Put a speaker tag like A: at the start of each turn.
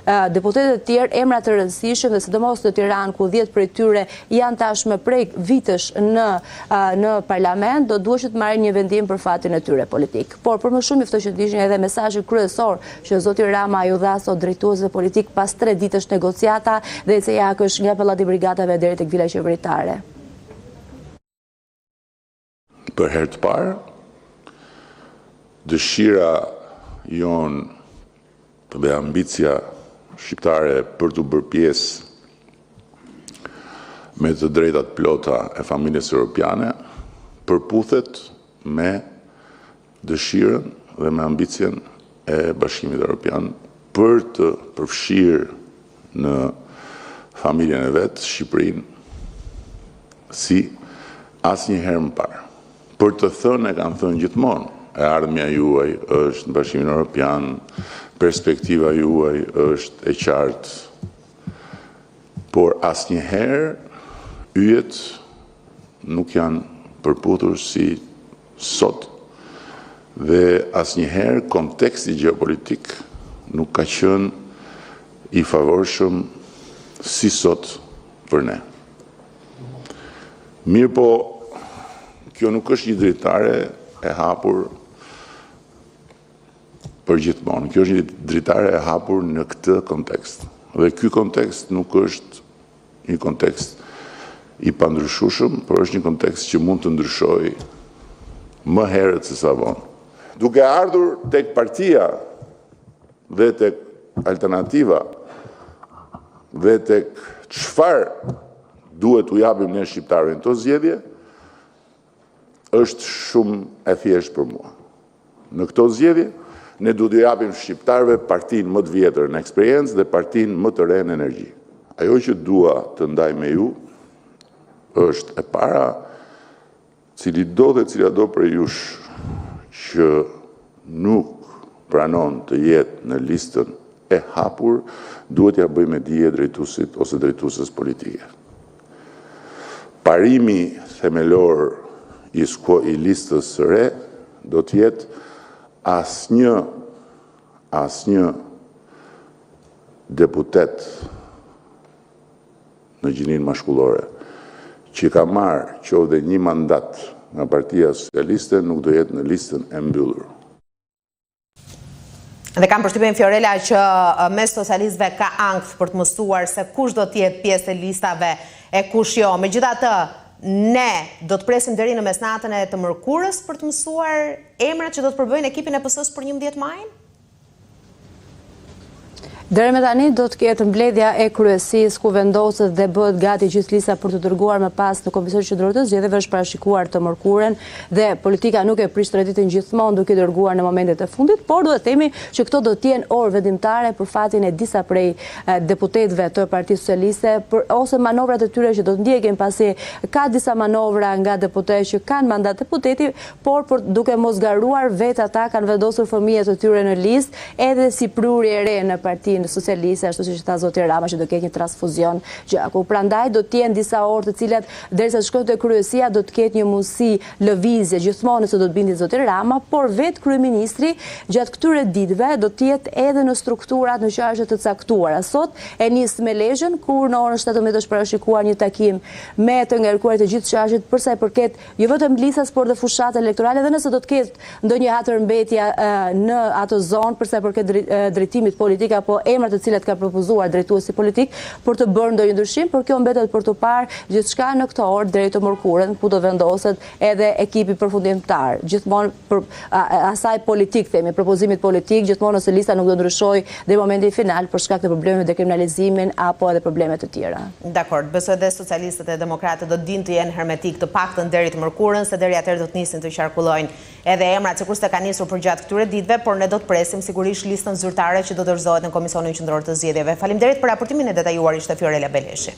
A: deputetët tjerë emra të rëndësishëm dhe sidomos në Tiranë ku 10 prej tyre janë tashmë prej vitesh në parlament, do duhet që të marrin një vendim për fatin e tyre politik. Por për më shumë ftoj që të ishin edhe mesazhi kryesor që zoti Rama ju dha sot drejtuesve politik pas 3 ditësh negociata dhe Ecejak nga pallati brigadave deri tek vila qeveritare.
B: Për herë të parë, dëshira jon dhe ambicia shqiptare për të bërë pjesë me të drejtat plota e familjes europiane përputhet me dëshirën dhe me ambicien e Bashkimit Evropian për të përfshirë në familjen e vetë Shqipërinë si asnjëherë më parë. Për të thënë e kanë thënë gjithmonë, e ardhmja juaj është në Bashkimin Evropian, perspektiva juaj është e qartë, por asnjëherë yjet nuk janë përputhur si sot dhe asnjëherë konteksti gjeopolitik nuk ka qenë i favorshëm si sot për ne. Mirë po, kjo nuk është një dritare e hapur për gjithmonë. Kjo është një dritare e hapur në këtë kontekst. Dhe ky kontekst nuk është një kontekst i pandryshueshëm, por është një kontekst që mund të ndryshojë më herët se sa vonë. Duke ardhur tek partia dhe tek alternativa dhe tek çfarë duhet u japim ne shqiptarëve në këto zgjedhje, është shumë e thjeshtë për mua. Në këto zgjedhje, ne duhet u japim shqiptarëve partinë më të vjetër në eksperiencë dhe partinë më të re në energji. Ajo që dua të ndaj me ju është e para, cili do dhe cila do për jush që nuk pranon të jetë në listën e hapur, duhet ja bëj me dije drejtuesit ose drejtuesës politike. Parimi themelor i listës së re do të jetë asnjë deputet në gjininë mashkullore që ka marrë qoftë një mandat nga Partia Socialiste nuk do jetë në listën e mbyllur.
C: Dhe kam përshtypjen Fiorella që mes socialistëve ka ankth për të mësuar se kush do të jetë pjesë e listave e kush jo. Megjithatë, ne do të presim deri në mesnatën e të mërkurës për të mësuar emrat që do të përbëjnë ekipin e PS-s për 11 majin?
A: Deri me tani do të ketë mbledhja e kryesisë ku vendoset dhe bëhet gati gjithë lista për të dërguar më pas në Komisionin Qendror të Zgjedhjeve, është parashikuar të mërkurën dhe politika nuk e prish traditën gjithmonë duke dërguar në momentet e fundit, por duhet të themi që këto do të jenë orë vendimtare për fatin e disa prej deputetëve të Partisë Socialiste ose manovrat e tyre që do të ndjeken pasi ka disa manovra nga deputetë që kanë mandat deputeti, por duke mos garuar vetë ata kanë vendosur fëmijët e tyre në listë edhe si prurje e re në Partinë Socialiste, ashtu siç tha zoti Rama që do ketë një transfuzion gjaku. Prandaj do të jenë disa orë të cilat derisa të shkojë te kryesia do të ketë një mundësi lëvizje gjithmonë se do të bindit zoti Rama, por vetë kryeministri gjatë këtyre ditëve do të jetë edhe në strukturat në qarje të caktuara. Sot e nis me Lezhën kur në orën 17 është parashikuar një takim me të ngarkuar të gjithë qarjet për sa i përket jo vetëm listës por dhe fushat elektorale dhe nëse do të ketë ndonjë hatërmbetje në ato zonë për sa i përket drejtimit politik apo emrat të cilat ka propozuar drejtuesi politik për të bërë ndonjë ndryshim, por kjo mbetet për të parë gjithçka në këtë orë deri të mërkurën ku do vendoset edhe ekipi përfundimtar. Gjithmonë për asaj politik themi, propozimit politik, gjithmonë nëse lista nuk do ndryshojë deri momenti final për shkak të problemeve me dekriminalizimin apo edhe probleme të tjera.
C: Dakor, besoj dhe socialistët e demokratët do dinë të jenë hermetik të paktën deri të mërkurën, se deri atëherë do të nisin të qarkullojnë edhe emrat sikurse ka nisur për gjatë këtyre ditëve, por ne do të presim sigurisht listën zyrtare që do dorëzohet në Komisionin Qendror të Zgjedhjeve. Faleminderit për raportimin e detajuar, ishte Fiorella Beleshi.